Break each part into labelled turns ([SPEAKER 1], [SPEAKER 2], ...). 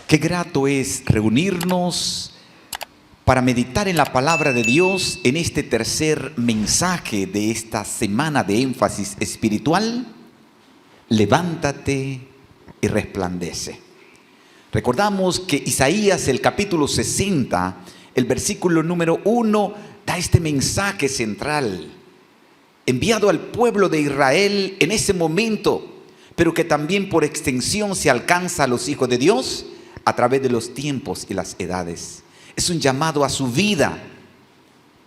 [SPEAKER 1] Qué grato es reunirnos para meditar en la palabra de Dios en este tercer mensaje de esta semana de énfasis espiritual. Levántate y resplandece. Recordamos que Isaías, el capítulo 60, el versículo número 1, da este mensaje central, enviado al pueblo de Israel en ese momento, pero que también por extensión se alcanza a los hijos de Dios a través de los tiempos y las edades. Es un llamado a su vida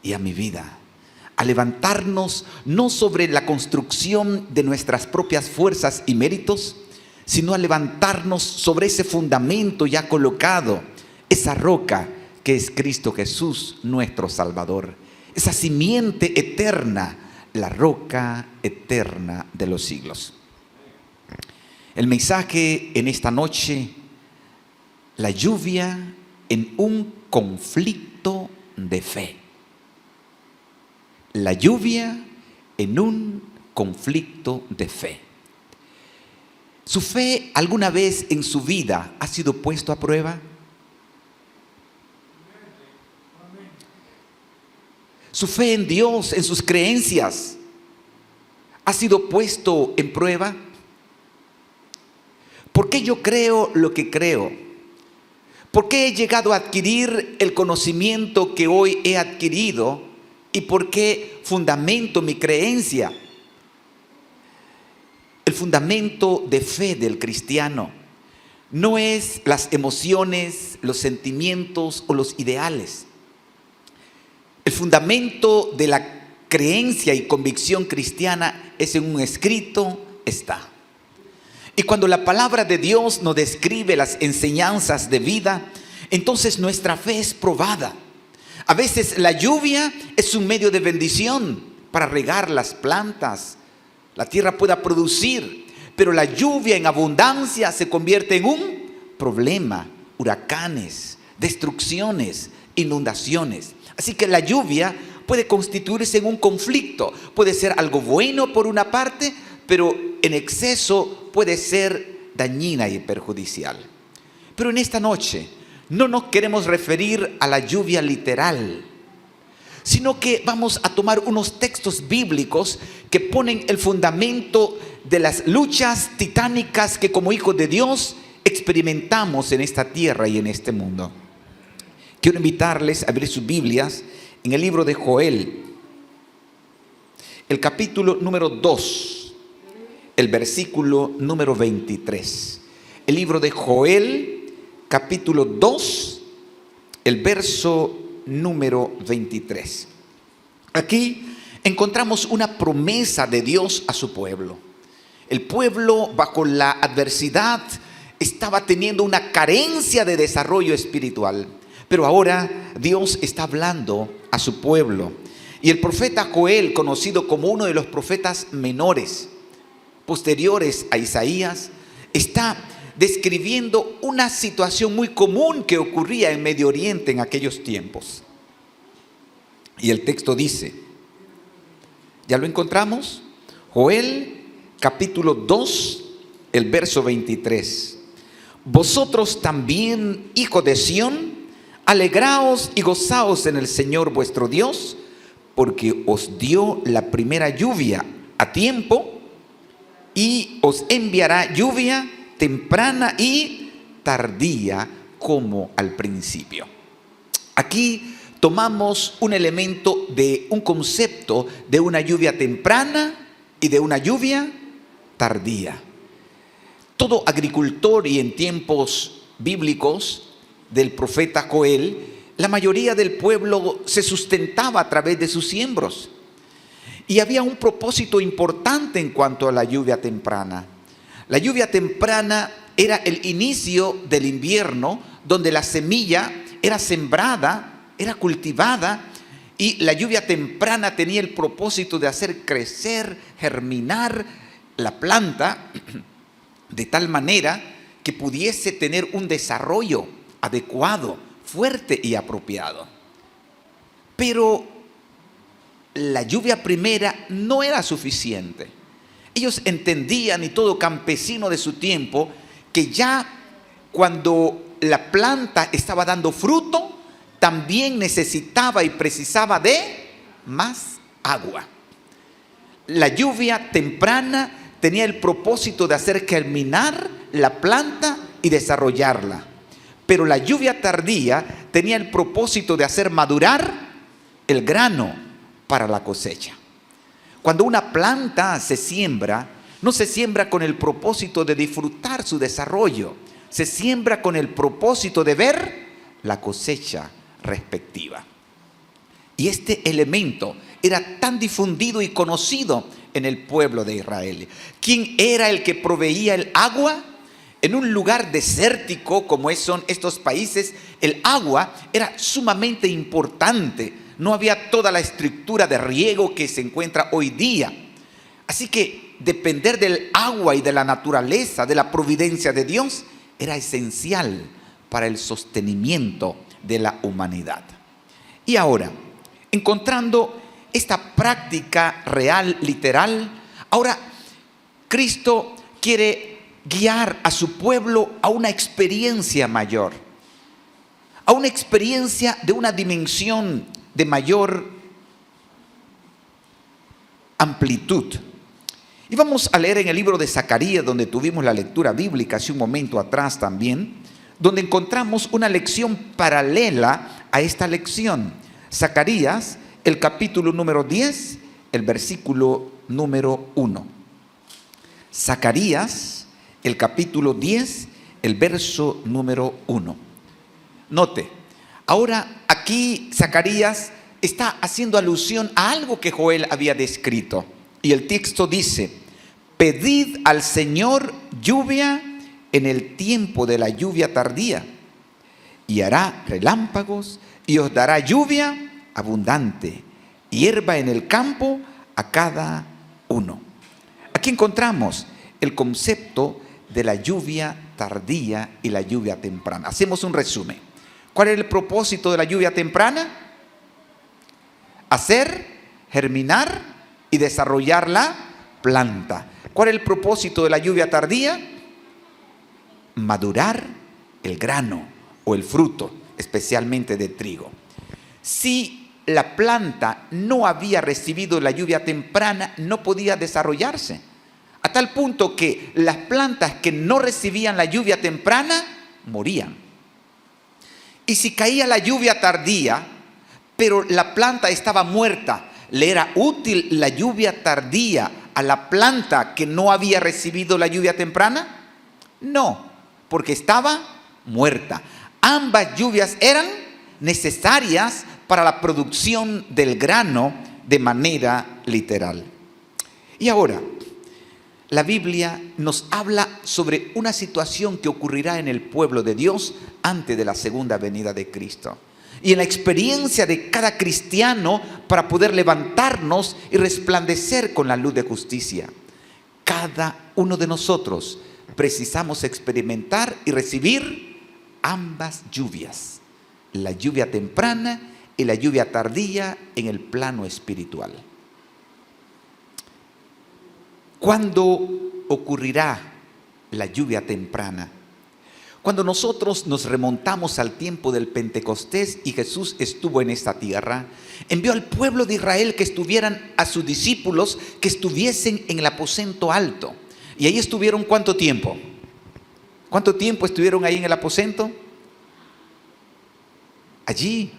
[SPEAKER 1] y a mi vida, a levantarnos no sobre la construcción de nuestras propias fuerzas y méritos, sino a levantarnos sobre ese fundamento ya colocado, esa roca que es Cristo Jesús, nuestro Salvador, esa simiente eterna, la roca eterna de los siglos. El mensaje en esta noche: la lluvia en un conflicto de fe. La lluvia en un conflicto de fe. ¿Su fe alguna vez en su vida ha sido puesto a prueba? ¿Su fe en Dios, en sus creencias, ha sido puesto en prueba? ¿Por qué yo creo lo que creo? ¿Por qué he llegado a adquirir el conocimiento que hoy he adquirido? ¿Y por qué fundamento mi creencia? El fundamento de fe del cristiano no es las emociones, los sentimientos o los ideales. El fundamento de la creencia y convicción cristiana es en un escrito está. Y cuando la palabra de Dios nos describe las enseñanzas de vida, entonces nuestra fe es probada. A veces la lluvia es un medio de bendición para regar las plantas, la tierra pueda producir, pero la lluvia en abundancia se convierte en un problema, huracanes, destrucciones, inundaciones. Así que la lluvia puede constituirse en un conflicto, puede ser algo bueno por una parte, pero en exceso puede ser dañina y perjudicial. Pero en esta noche no nos queremos referir a la lluvia literal, sino que vamos a tomar unos textos bíblicos que ponen el fundamento de las luchas titánicas que como hijos de Dios experimentamos en esta tierra y en este mundo. Quiero invitarles a abrir sus Biblias en el libro de Joel, el capítulo número 2. El versículo número 23. El libro de Joel, capítulo 2, el verso número 23. Aquí encontramos una promesa de Dios a su pueblo. El pueblo, bajo la adversidad, estaba teniendo una carencia de desarrollo espiritual. Pero ahora Dios está hablando a su pueblo. Y el profeta Joel, conocido como uno de los profetas menores, posteriores a Isaías, está describiendo una situación muy común que ocurría en Medio Oriente en aquellos tiempos. Y el texto dice, ¿ya lo encontramos? Joel capítulo 2, el verso 23. Vosotros también, hijos de Sión, alegraos y gozaos en el Señor vuestro Dios, porque os dio la primera lluvia a tiempo, y os enviará lluvia temprana y tardía como al principio. Aquí tomamos un elemento de un concepto de una lluvia temprana y de una lluvia tardía. Todo agricultor, y en tiempos bíblicos del profeta Joel, la mayoría del pueblo se sustentaba a través de sus siembros. Y había un propósito importante en cuanto a la lluvia temprana. La lluvia temprana era el inicio del invierno, donde la semilla era sembrada, era cultivada, y la lluvia temprana tenía el propósito de hacer crecer, germinar la planta de tal manera que pudiese tener un desarrollo adecuado, fuerte y apropiado. Pero la lluvia primera no era suficiente. Ellos entendían, y todo campesino de su tiempo, que ya cuando la planta estaba dando fruto, también necesitaba y precisaba de más agua. La lluvia temprana tenía el propósito de hacer germinar la planta y desarrollarla. Pero la lluvia tardía tenía el propósito de hacer madurar el grano para la cosecha. Cuando una planta se siembra, no se siembra con el propósito de disfrutar su desarrollo, se siembra con el propósito de ver la cosecha respectiva. Y este elemento era tan difundido y conocido en el pueblo de Israel. ¿Quién era el que proveía el agua? En un lugar desértico como son estos países, el agua era sumamente importante. No había toda la estructura de riego que se encuentra hoy día. Así que depender del agua y de la naturaleza, de la providencia de Dios, era esencial para el sostenimiento de la humanidad. Y ahora, encontrando esta práctica real, literal, ahora Cristo quiere guiar a su pueblo a una experiencia mayor, a una experiencia de una dimensión de mayor amplitud. Y vamos a leer en el libro de Zacarías, donde tuvimos la lectura bíblica hace un momento atrás también, donde encontramos una lección paralela a esta lección. Zacarías, el capítulo número 10, el versículo número 1. Zacarías, el capítulo 10, el verso número 1. Note, ahora aquí Zacarías está haciendo alusión a algo que Joel había descrito. Y el texto dice: pedid al Señor lluvia en el tiempo de la lluvia tardía, y hará relámpagos, y os dará lluvia abundante, hierba en el campo a cada uno. Aquí encontramos el concepto de la lluvia tardía y la lluvia temprana. Hacemos un resumen. ¿Cuál es el propósito de la lluvia temprana? Hacer germinar y desarrollar la planta. ¿Cuál es el propósito de la lluvia tardía? Madurar el grano o el fruto, especialmente de trigo. Si la planta no había recibido la lluvia temprana, no podía desarrollarse. A tal punto que las plantas que no recibían la lluvia temprana morían. Y si caía la lluvia tardía, pero la planta estaba muerta, ¿le era útil la lluvia tardía a la planta que no había recibido la lluvia temprana? No, porque estaba muerta. Ambas lluvias eran necesarias para la producción del grano de manera literal. Y ahora, la Biblia nos habla sobre una situación que ocurrirá en el pueblo de Dios antes de la segunda venida de Cristo. Y en la experiencia de cada cristiano para poder levantarnos y resplandecer con la luz de justicia. Cada uno de nosotros precisamos experimentar y recibir ambas lluvias. La lluvia temprana y la lluvia tardía en el plano espiritual. ¿Cuándo ocurrirá la lluvia temprana? Cuando nosotros nos remontamos al tiempo del Pentecostés y Jesús estuvo en esta tierra, envió al pueblo de Israel que estuvieran a sus discípulos, que estuviesen en el aposento alto. Y ahí estuvieron ¿cuánto tiempo? ¿Cuánto tiempo estuvieron ahí en el aposento? Allí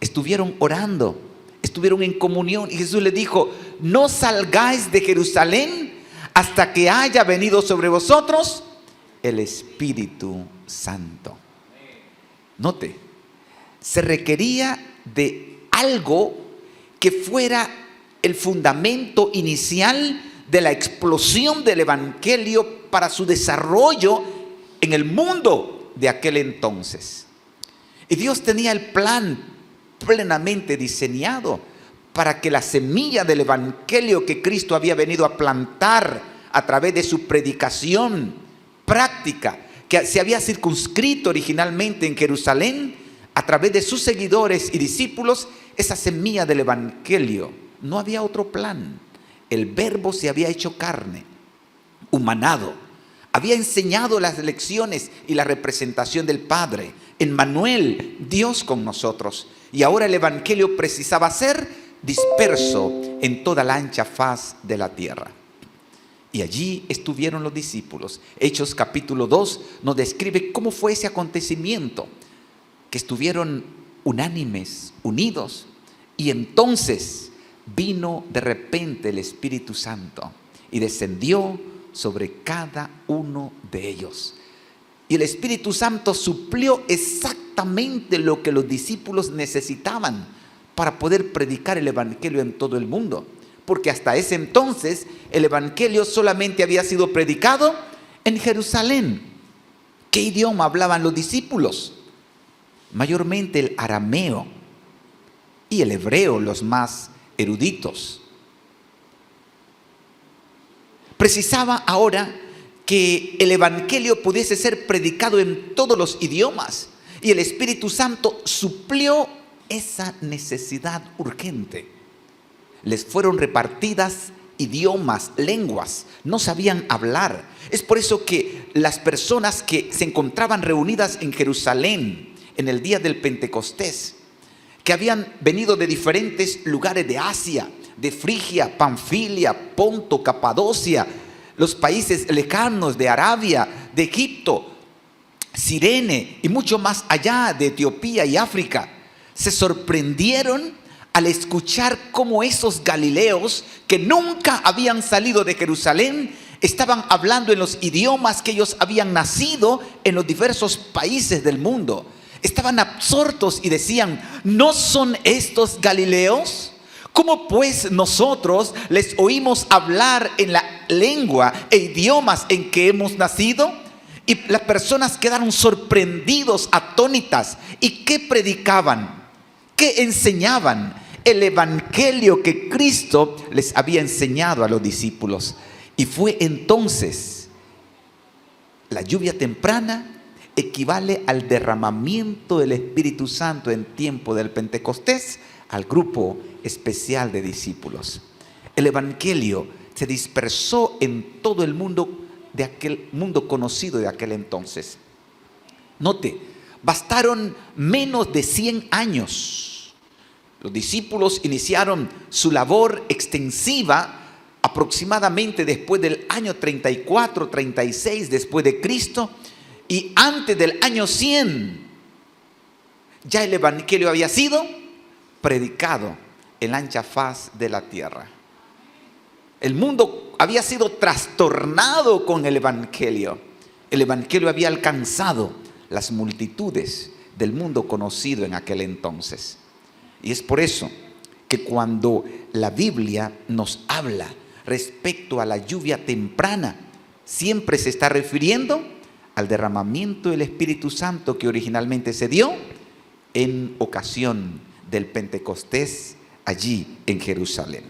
[SPEAKER 1] estuvieron orando, estuvieron en comunión. Y Jesús les dijo: no salgáis de Jerusalén hasta que haya venido sobre vosotros el Espíritu Santo. Note, se requería de algo que fuera el fundamento inicial de la explosión del Evangelio para su desarrollo en el mundo de aquel entonces. Y Dios tenía el plan plenamente diseñado para que la semilla del Evangelio que Cristo había venido a plantar a través de su predicación práctica, que se había circunscrito originalmente en Jerusalén, a través de sus seguidores y discípulos, esa semilla del Evangelio. No había otro plan. El Verbo se había hecho carne, humanado, había enseñado las lecciones y la representación del Padre. Emmanuel, Dios con nosotros. Y ahora el Evangelio precisaba ser disperso en toda la ancha faz de la tierra. Y allí estuvieron los discípulos. Hechos capítulo 2 nos describe cómo fue ese acontecimiento, que estuvieron unánimes, unidos. Y entonces vino de repente el Espíritu Santo y descendió sobre cada uno de ellos. Y el Espíritu Santo suplió exactamente lo que los discípulos necesitaban para poder predicar el Evangelio en todo el mundo. Porque hasta ese entonces el Evangelio solamente había sido predicado en Jerusalén. ¿Qué idioma hablaban los discípulos? Mayormente el arameo y el hebreo, los más eruditos. Precisaba ahora que el Evangelio pudiese ser predicado en todos los idiomas, y el Espíritu Santo suplió esa necesidad urgente. Les fueron repartidas idiomas, lenguas, no sabían hablar. Es por eso que las personas que se encontraban reunidas en Jerusalén en el día del Pentecostés, que habían venido de diferentes lugares de Asia, de Frigia, Panfilia, Ponto, Capadocia, los países lejanos de Arabia, de Egipto, Cirene y mucho más allá de Etiopía y África, se sorprendieron al escuchar cómo esos galileos que nunca habían salido de Jerusalén estaban hablando en los idiomas que ellos habían nacido en los diversos países del mundo. Estaban absortos y decían: ¿no son estos galileos? ¿Cómo pues nosotros les oímos hablar en la lengua e idiomas en que hemos nacido? Y las personas quedaron sorprendidos, atónitas. ¿Y qué predicaban? ¿Qué enseñaban? El Evangelio que Cristo les había enseñado a los discípulos. Y fue entonces la lluvia temprana equivale al derramamiento del Espíritu Santo en tiempo del Pentecostés al grupo especial de discípulos. El Evangelio se dispersó en todo el mundo, de aquel mundo conocido de aquel entonces. Note, bastaron menos de 100 años. Los discípulos iniciaron su labor extensiva aproximadamente después del año 34, 36 después de Cristo, y antes del año 100 ya el Evangelio había sido predicado en la ancha faz de la tierra. El mundo había sido trastornado con el Evangelio. El Evangelio había alcanzado las multitudes del mundo conocido en aquel entonces. Y es por eso que cuando la Biblia nos habla respecto a la lluvia temprana, siempre se está refiriendo al derramamiento del Espíritu Santo que originalmente se dio en ocasión del Pentecostés allí en Jerusalén.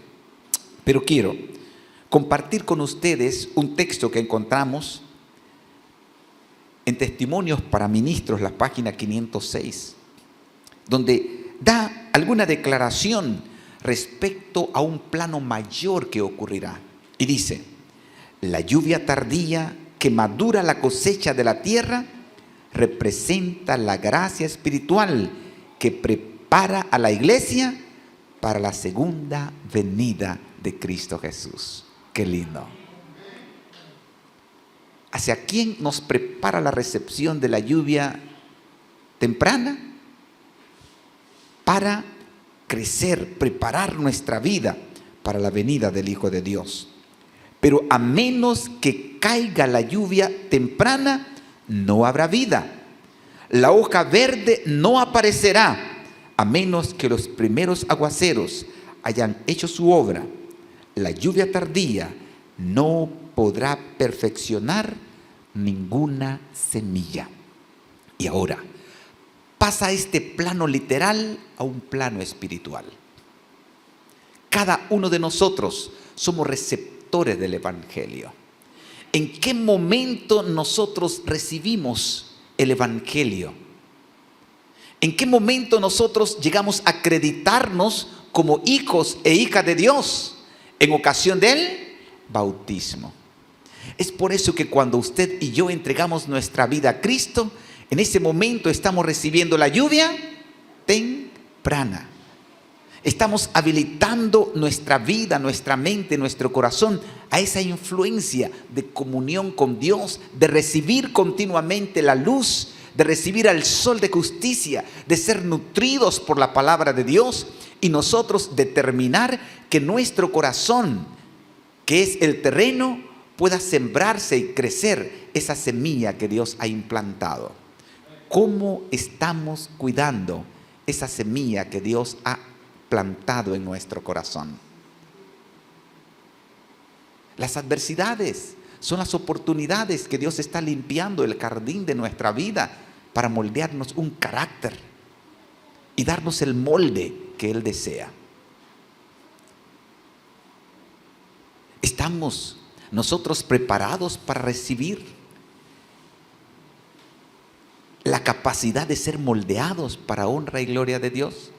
[SPEAKER 1] Pero quiero compartir con ustedes un texto que encontramos en Testimonios para Ministros, la página 506, donde da alguna declaración respecto a un plano mayor que ocurrirá. Y dice: la lluvia tardía que madura la cosecha de la tierra representa la gracia espiritual que prepara a la iglesia para la segunda venida de Cristo Jesús. Qué lindo. ¿Hacia quién nos prepara la recepción de la lluvia temprana? Para crecer, preparar nuestra vida para la venida del Hijo de Dios. Pero a menos que caiga la lluvia temprana, no habrá vida. La hoja verde no aparecerá, a menos que los primeros aguaceros hayan hecho su obra. La lluvia tardía no podrá perfeccionar ninguna semilla. Y ahora pasa este plano literal a un plano espiritual. Cada uno de nosotros somos receptores del Evangelio. ¿En qué momento nosotros recibimos el Evangelio? ¿En qué momento nosotros llegamos a acreditarnos como hijos e hijas de Dios? En ocasión del bautismo. Es por eso que cuando usted y yo entregamos nuestra vida a Cristo, en ese momento estamos recibiendo la lluvia temprana. Estamos habilitando nuestra vida, nuestra mente, nuestro corazón a esa influencia de comunión con Dios, de recibir continuamente la luz, de recibir al sol de justicia, de ser nutridos por la palabra de Dios, y nosotros determinar que nuestro corazón, que es el terreno, pueda sembrarse y crecer esa semilla que Dios ha implantado. ¿Cómo estamos cuidando esa semilla que Dios ha plantado en nuestro corazón? Las adversidades son las oportunidades que Dios está limpiando el jardín de nuestra vida para moldearnos un carácter y darnos el molde que Él desea. ¿Estamos nosotros preparados para recibir la capacidad de ser moldeados para honra y gloria de Dios?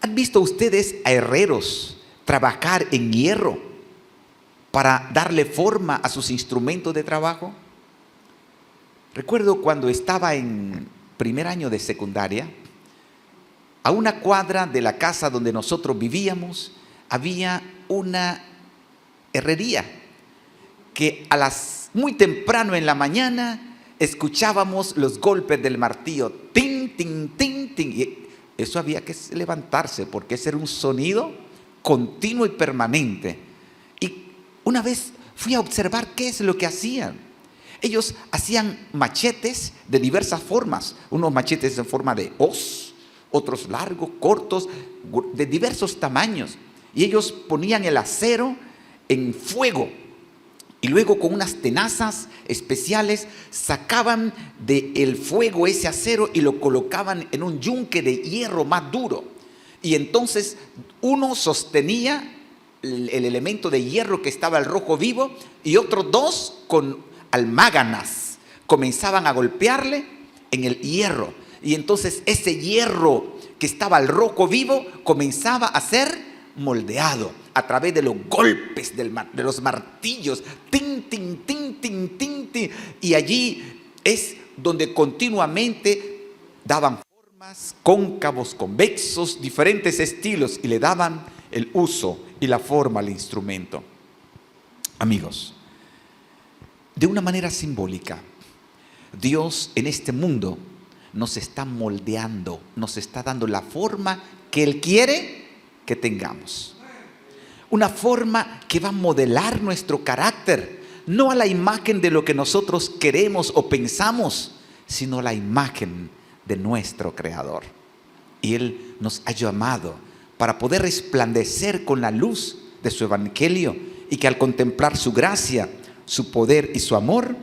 [SPEAKER 1] ¿Han visto ustedes a herreros trabajar en hierro para darle forma a sus instrumentos de trabajo? Recuerdo cuando estaba en primer año de secundaria, a una cuadra de la casa donde nosotros vivíamos, había una herrería que muy temprano en la mañana escuchábamos los golpes del martillo, tin, tin, tin, tin. Y eso había que levantarse porque ese era un sonido continuo y permanente. Y una vez fui a observar qué es lo que hacían. Ellos hacían machetes de diversas formas, unos machetes en forma de hoz, otros largos, cortos, de diversos tamaños. Y ellos ponían el acero en fuego y luego con unas tenazas especiales sacaban del fuego ese acero y lo colocaban en un yunque de hierro más duro. Y entonces uno sostenía el elemento de hierro que estaba al rojo vivo y otros dos con almáganas comenzaban a golpearle en el hierro. Y entonces ese hierro que estaba al rojo vivo comenzaba a ser moldeado a través de los golpes de los martillos, tin, tin, tin, tin, tin, tin. Y allí es donde continuamente daban formas, cóncavos, convexos, diferentes estilos, y le daban el uso y la forma al instrumento. Amigos, de una manera simbólica, Dios en este mundo nos está moldeando, nos está dando la forma que Él quiere que tengamos. Una forma que va a modelar nuestro carácter, no a la imagen de lo que nosotros queremos o pensamos, sino a la imagen de nuestro Creador. Y Él nos ha llamado para poder resplandecer con la luz de su evangelio, y que al contemplar su gracia, su poder y su amor,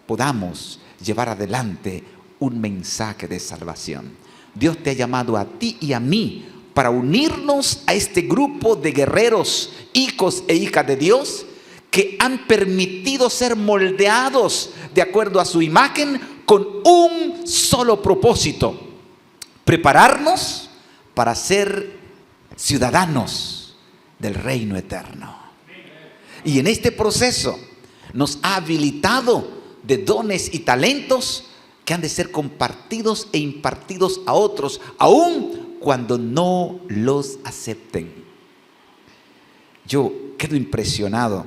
[SPEAKER 1] podamos llevar adelante un mensaje de salvación. Dios te ha llamado a ti y a mí para unirnos a este grupo de guerreros, hijos e hijas de Dios, que han permitido ser moldeados de acuerdo a su imagen con un solo propósito: prepararnos para ser ciudadanos del reino eterno. Y en este proceso nos ha habilitado de dones y talentos que han de ser compartidos e impartidos a otros, aun cuando no los acepten. Yo quedo impresionado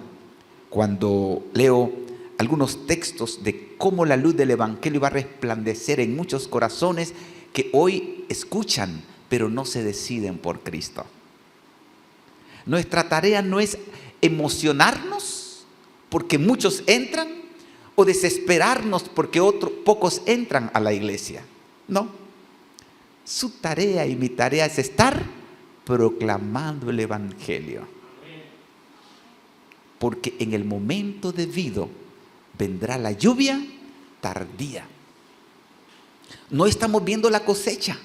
[SPEAKER 1] cuando leo algunos textos de cómo la luz del evangelio va a resplandecer en muchos corazones que hoy escuchan, pero no se deciden por Cristo. Nuestra tarea no es emocionarnos porque muchos entran, o desesperarnos porque pocos entran a la iglesia. No. Su tarea y mi tarea es estar proclamando el evangelio. Porque en el momento debido vendrá la lluvia tardía. No estamos viendo la cosecha,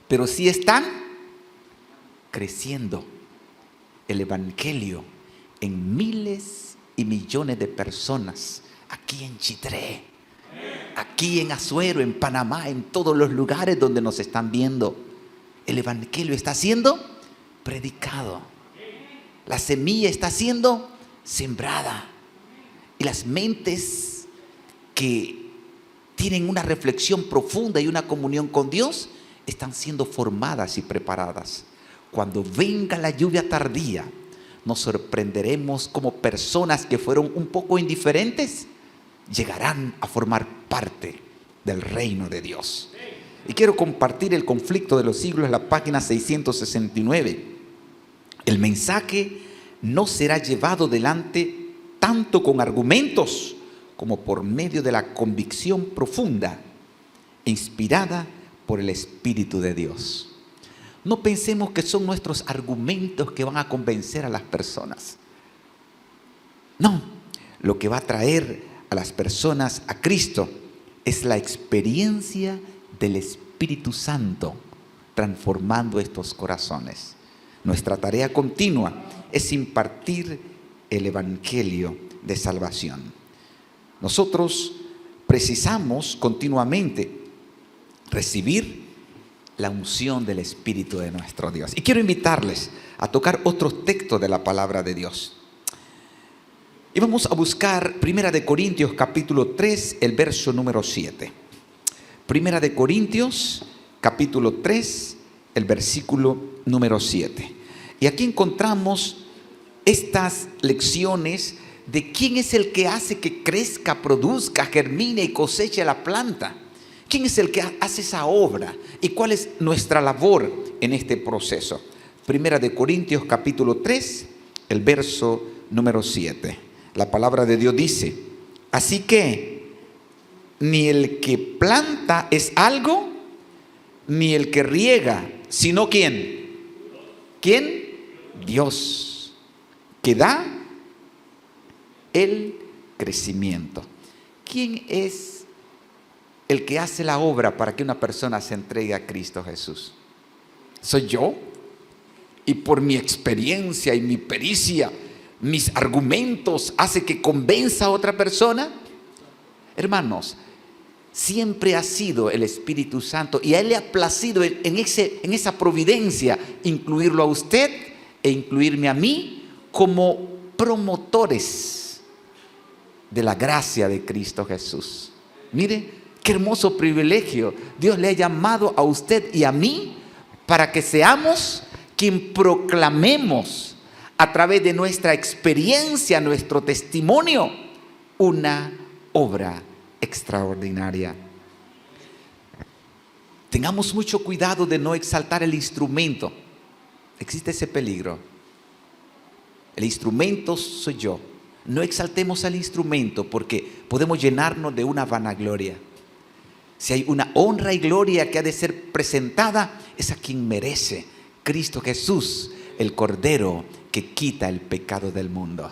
[SPEAKER 1] pero sí están creciendo el evangelio en miles y millones de personas, aquí en Chitré, aquí en Azuero, en Panamá, en todos los lugares donde nos están viendo. El evangelio está siendo predicado. La semilla está siendo sembrada. Y las mentes que tienen una reflexión profunda y una comunión con Dios están siendo formadas y preparadas. Cuando venga la lluvia tardía, nos sorprenderemos como personas que fueron un poco indiferentes llegarán a formar parte del reino de Dios. Y quiero compartir El conflicto de los siglos, la página 669. El mensaje no será llevado delante tanto con argumentos como por medio de la convicción profunda, inspirada por el Espíritu de Dios. No pensemos que son nuestros argumentos que van a convencer a las personas. No, lo que va a traer a las personas a Cristo es la experiencia del Espíritu Santo transformando estos corazones. Nuestra tarea continua es impartir el Evangelio de salvación. Nosotros precisamos continuamente recibir la unción del Espíritu de nuestro Dios. Y quiero invitarles a tocar otros textos de la palabra de Dios. Y vamos a buscar 1 Corintios capítulo 3, el verso número 7. 1 Corintios capítulo 3, el versículo número 7. Y aquí encontramos estas lecciones de quién es el que hace que crezca, produzca, germine y coseche la planta. ¿Quién es el que hace esa obra? ¿Y cuál es nuestra labor en este proceso? 1 Corintios capítulo 3, el verso número 7. La palabra de Dios dice: así que ni el que planta es algo, ni el que riega, sino ¿quién? ¿Quién? Dios, que da el crecimiento. ¿Quién es el que hace la obra para que una persona se entregue a Cristo Jesús? ¿Soy yo? Y por mi experiencia y mi pericia, mis argumentos, hace que convenza a otra persona. Hermanos, siempre ha sido el Espíritu Santo, y a Él le ha placido en esa providencia incluirlo a usted e incluirme a mí como promotores de la gracia de Cristo Jesús. Mire, qué hermoso privilegio. Dios le ha llamado a usted y a mí para que seamos quien proclamemos a través de nuestra experiencia, nuestro testimonio, una obra extraordinaria. Tengamos mucho cuidado de no exaltar el instrumento. Existe ese peligro. El instrumento soy yo. No exaltemos al instrumento, porque podemos llenarnos de una vanagloria. Si hay una honra y gloria que ha de ser presentada, es a quien merece: Cristo Jesús, el Cordero que quita el pecado del mundo.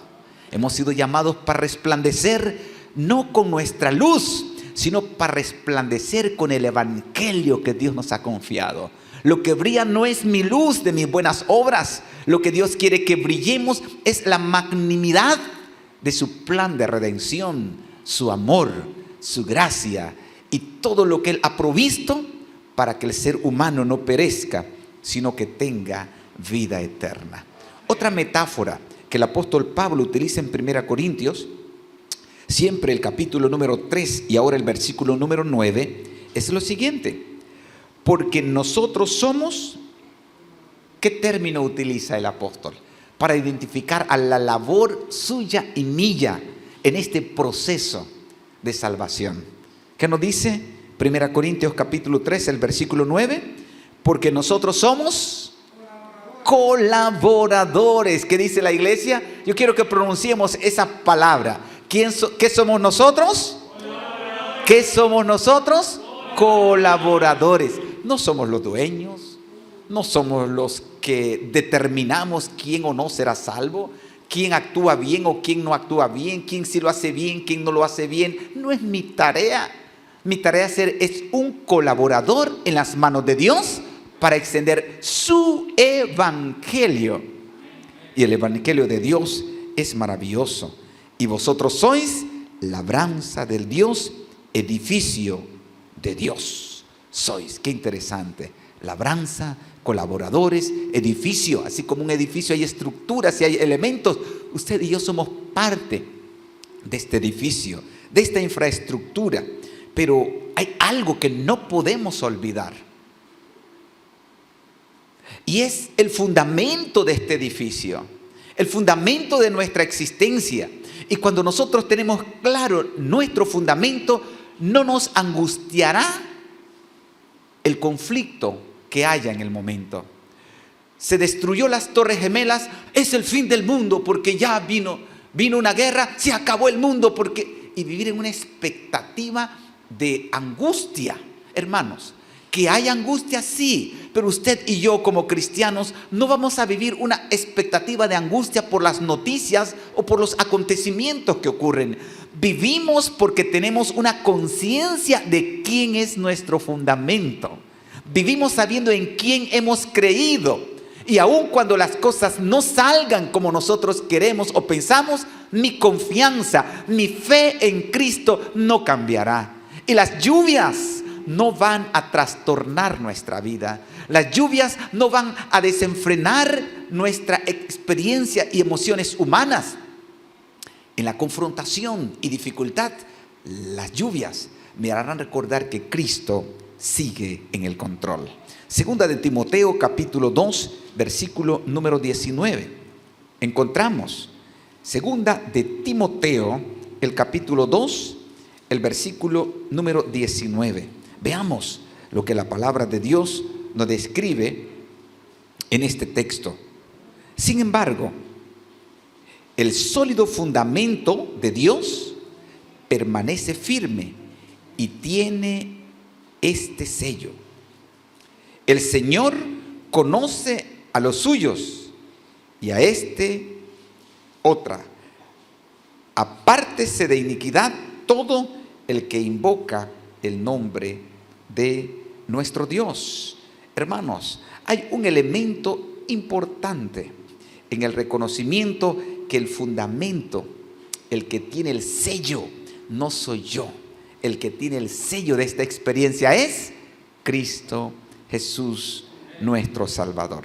[SPEAKER 1] Hemos sido llamados para resplandecer, no con nuestra luz, sino para resplandecer con el Evangelio que Dios nos ha confiado. Lo que brilla no es mi luz de mis buenas obras. Lo que Dios quiere que brillemos es la magnanimidad de su plan de redención, su amor, su gracia y todo lo que Él ha provisto para que el ser humano no perezca, sino que tenga vida eterna. Otra metáfora que el apóstol Pablo utiliza en 1 Corintios, siempre el capítulo número 3 y ahora el versículo número 9, es lo siguiente: porque nosotros somos, ¿qué término utiliza el apóstol para identificar a la labor suya y mía en este proceso de salvación? ¿Qué nos dice 1 Corintios capítulo 3, el versículo 9? Porque nosotros somos colaboradores. ¿Qué dice la iglesia? Yo quiero que pronunciemos esa palabra. ¿Qué somos nosotros? ¿Qué somos nosotros? Colaboradores. No somos los dueños, no somos los que determinamos quién o no será salvo, quién actúa bien o quién no actúa bien, quién sí lo hace bien, quién no lo hace bien. No es mi tarea. Mi tarea es un colaborador en las manos de Dios para extender su evangelio. Y el evangelio de Dios es maravilloso. Y vosotros sois labranza del Dios, edificio de Dios. Sois, qué interesante, labranza, colaboradores, edificio. Así como un edificio hay estructuras y hay elementos, usted y yo somos parte de este edificio, de esta infraestructura. Pero hay algo que no podemos olvidar, y es el fundamento de este edificio, el fundamento de nuestra existencia. Y cuando nosotros tenemos claro nuestro fundamento, no nos angustiará el conflicto que haya en el momento. Se destruyó las Torres Gemelas, es el fin del mundo porque ya vino una guerra, se acabó el mundo y vivir en una expectativa de angustia. Hermanos, que hay angustia, sí, pero usted y yo como cristianos no vamos a vivir una expectativa de angustia por las noticias o por los acontecimientos que ocurren. Vivimos porque tenemos una conciencia de quién es nuestro fundamento. Vivimos sabiendo en quién hemos creído. Y aun cuando las cosas no salgan como nosotros queremos o pensamos, mi confianza, mi fe en Cristo no cambiará. Y las lluvias no van a trastornar nuestra vida. Las lluvias no van a desenfrenar nuestra experiencia y emociones humanas. En la confrontación y dificultad, las lluvias me harán recordar que Cristo sigue en el control. Segunda de Timoteo, capítulo 2, versículo número 19. Encontramos Segunda de Timoteo, el capítulo 2, el versículo número 19. Veamos lo que la palabra de Dios nos describe en este texto. Sin embargo, el sólido fundamento de Dios permanece firme y tiene este sello: el Señor conoce a los suyos, y a este otra: apártese de iniquidad todo el que invoca el nombre de nuestro Dios. Hermanos, hay un elemento importante en el reconocimiento que el fundamento, el que tiene el sello, no soy yo. El que tiene el sello de esta experiencia es Cristo Jesús, nuestro Salvador.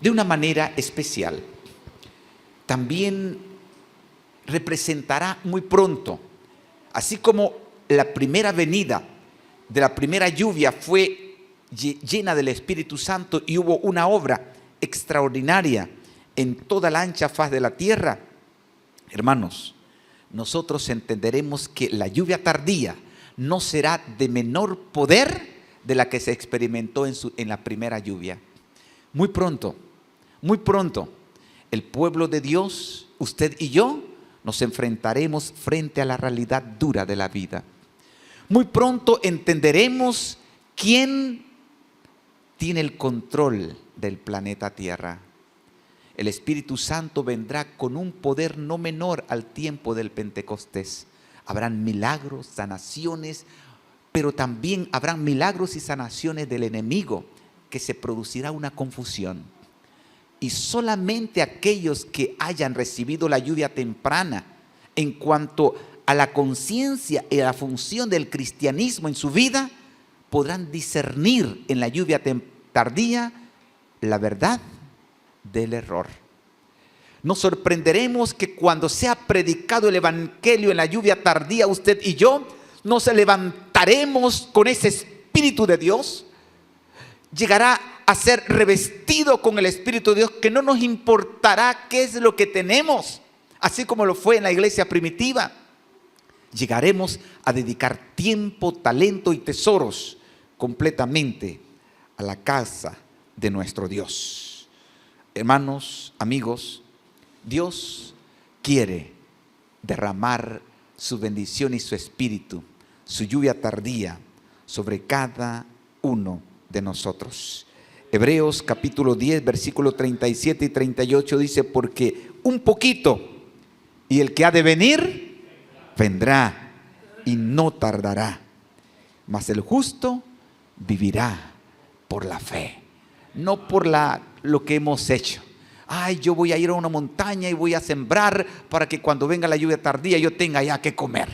[SPEAKER 1] De una manera especial, también representará muy pronto, así como la primera venida de la primera lluvia fue llena del Espíritu Santo y hubo una obra extraordinaria en toda la ancha faz de la tierra. Hermanos, nosotros entenderemos que la lluvia tardía no será de menor poder de la que se experimentó en la primera lluvia. Muy pronto, el pueblo de Dios, usted y yo, nos enfrentaremos frente a la realidad dura de la vida. Muy pronto entenderemos quién tiene el control del planeta Tierra. El Espíritu Santo vendrá con un poder no menor al tiempo del Pentecostés. Habrán milagros, sanaciones, pero también habrán milagros y sanaciones del enemigo, que se producirá una confusión. Y solamente aquellos que hayan recibido la lluvia temprana en cuanto a la conciencia y a la función del cristianismo en su vida, podrán discernir en la lluvia tardía la verdad del error. Nos sorprenderemos que cuando sea predicado el evangelio en la lluvia tardía, usted y yo nos levantaremos con ese Espíritu de Dios. Llegará a ser revestido con el Espíritu de Dios, que no nos importará qué es lo que tenemos, así como lo fue en la iglesia primitiva. Llegaremos a dedicar tiempo, talento y tesoros completamente a la casa de nuestro Dios. Hermanos, amigos, Dios quiere derramar su bendición y su espíritu, su lluvia tardía sobre cada uno de nosotros. Hebreos capítulo 10, versículos 37 y 38 dice: porque un poquito y el que ha de venir vendrá y no tardará, mas el justo vivirá por la fe, no por lo que hemos hecho. Ay, yo voy a ir a una montaña y voy a sembrar para que cuando venga la lluvia tardía yo tenga ya que comer.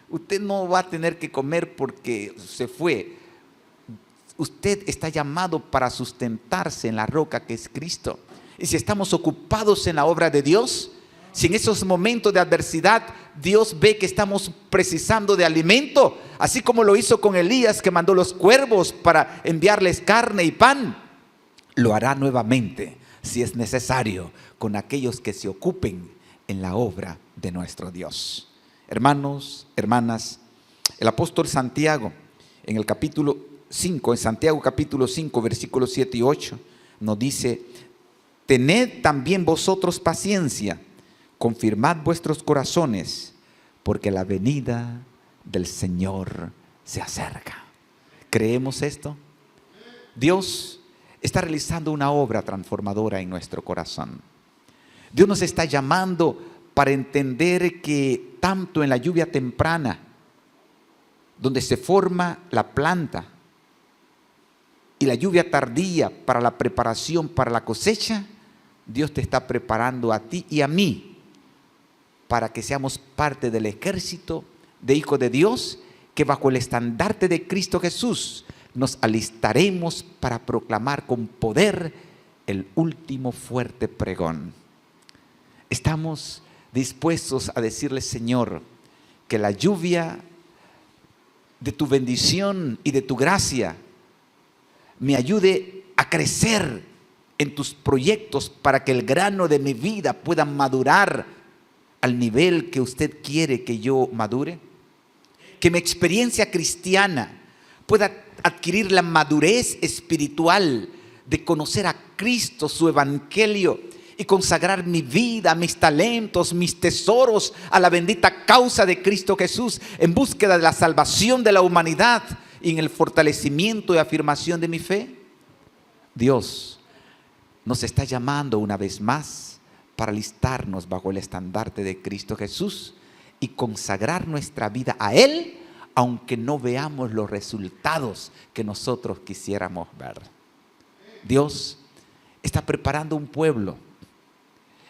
[SPEAKER 1] Usted no va a tener que comer porque se fue usted está llamado para sustentarse en la roca que es Cristo. Y si estamos ocupados en la obra de Dios, si en esos momentos de adversidad Dios ve que estamos precisando de alimento, así como lo hizo con Elías, que mandó los cuervos para enviarles carne y pan, lo hará nuevamente, si es necesario, con aquellos que se ocupen en la obra de nuestro Dios. Hermanos, hermanas, el apóstol Santiago, en el capítulo 5, en Santiago capítulo 5, versículos 7 y 8, nos dice: tened también vosotros paciencia, confirmad vuestros corazones, porque la venida del Señor se acerca. ¿Creemos esto? Dios está realizando una obra transformadora en nuestro corazón. Dios nos está llamando para entender que tanto en la lluvia temprana, donde se forma la planta, y la lluvia tardía para la preparación para la cosecha, Dios te está preparando a ti y a mí para que seamos parte del ejército de hijos de Dios, que bajo el estandarte de Cristo Jesús nos alistaremos para proclamar con poder el último fuerte pregón. Estamos dispuestos a decirle: Señor, que la lluvia de tu bendición y de tu gracia me ayude a crecer en tus proyectos, para que el grano de mi vida pueda madurar al nivel que usted quiere que yo madure. Que mi experiencia cristiana pueda adquirir la madurez espiritual de conocer a Cristo, su evangelio, y consagrar mi vida, mis talentos, mis tesoros a la bendita causa de Cristo Jesús, en búsqueda de la salvación de la humanidad y en el fortalecimiento y afirmación de mi fe. Dios nos está llamando una vez más para alistarnos bajo el estandarte de Cristo Jesús y consagrar nuestra vida a Él, aunque no veamos los resultados que nosotros quisiéramos ver. Dios está preparando un pueblo,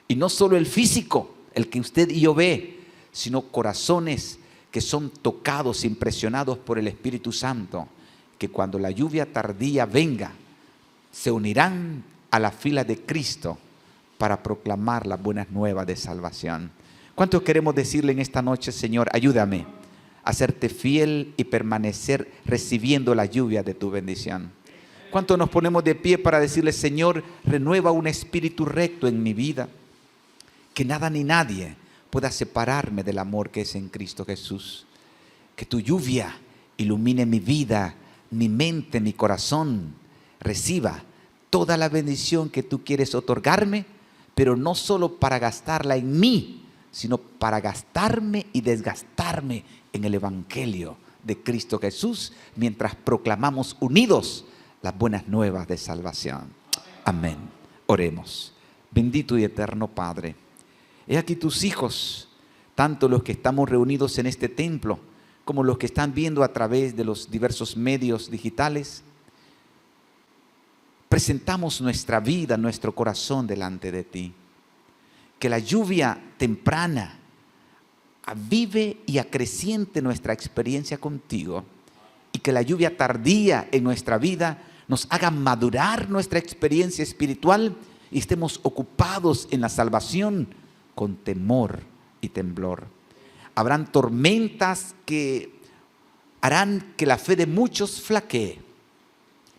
[SPEAKER 1] y no solo el físico, el que usted y yo ve, sino corazones que son tocados, impresionados por el Espíritu Santo, que cuando la lluvia tardía venga, se unirán a la fila de Cristo para proclamar las buenas nuevas de salvación. ¿Cuántos queremos decirle en esta noche: Señor, ayúdame a serte fiel y permanecer recibiendo la lluvia de tu bendición? ¿Cuántos nos ponemos de pie para decirle: Señor, renueva un espíritu recto en mi vida, que nada ni nadie pueda separarme del amor que es en Cristo Jesús? Que tu lluvia ilumine mi vida, mi mente, mi corazón. Reciba toda la bendición que tú quieres otorgarme, pero no solo para gastarla en mí, sino para gastarme y desgastarme en el evangelio de Cristo Jesús, mientras proclamamos unidos las buenas nuevas de salvación. Amén. Oremos. Bendito y eterno Padre, he aquí tus hijos, tanto los que estamos reunidos en este templo, como los que están viendo a través de los diversos medios digitales. Presentamos nuestra vida, nuestro corazón delante de ti. Que la lluvia temprana avive y acreciente nuestra experiencia contigo, y que la lluvia tardía en nuestra vida nos haga madurar nuestra experiencia espiritual y estemos ocupados en la salvación con temor y temblor. Habrán tormentas que harán que la fe de muchos flaquee,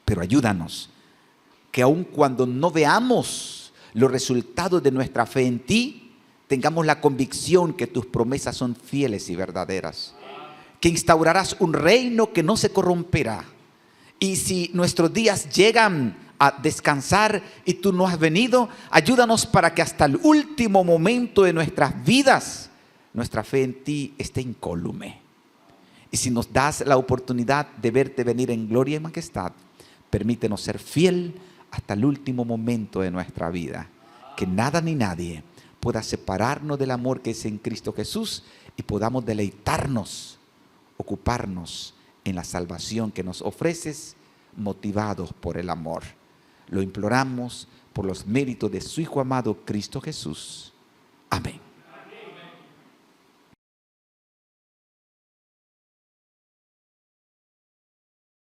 [SPEAKER 1] pero ayúdanos que aun cuando no veamos los resultados de nuestra fe en ti, tengamos la convicción que tus promesas son fieles y verdaderas, que instaurarás un reino que no se corromperá. Y si nuestros días llegan a descansar y tú no has venido, ayúdanos para que hasta el último momento de nuestras vidas nuestra fe en ti esté incólume. Y si nos das la oportunidad de verte venir en gloria y majestad, permítenos ser fiel hasta el último momento de nuestra vida. Que nada ni nadie pueda separarnos del amor que es en Cristo Jesús, y podamos deleitarnos, ocuparnos en la salvación que nos ofreces, motivados por el amor. Lo imploramos por los méritos de su Hijo amado Cristo Jesús. Amén.